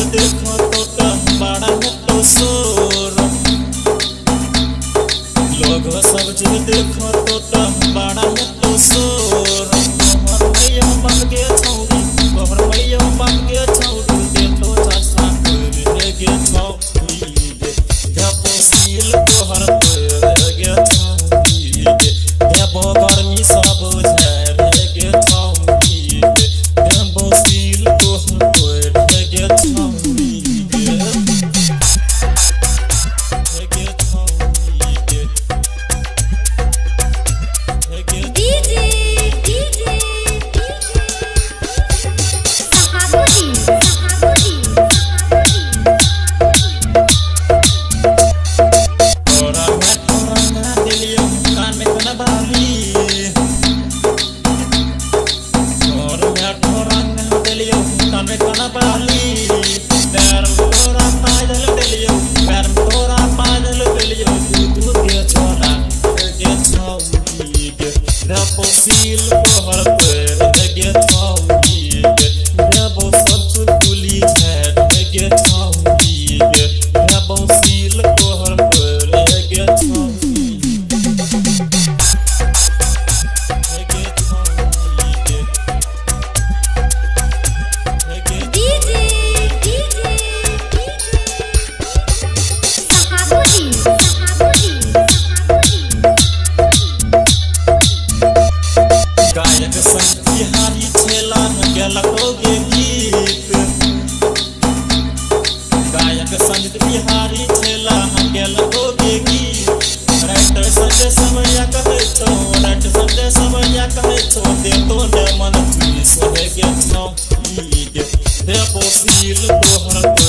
देखो तो बड़ा तो शोर लोग सब जो देखो तो बड़ा तो शोर तोहर मैया बन गे छौरी तोहर मैया बन गे छौरी दे तो चाचा रे गे छौरी दे पोसील तोहर रे गे छौरी दे गर्मी सब झार रे गे छौरी दे पोसील तोहर रे गे छौरी Feel for her, get home, never such a bully head, get home, never feel for her, get home. Bihari छेला गेलकोगे गीत गायक संगीत बिहारी छेला गेलकोगे गीत राइटर संजय समैया कहे छो राइटर संजय समैया कहे छो दे तो ने मन चुई सोहे गे छौ दे पोसील तोहर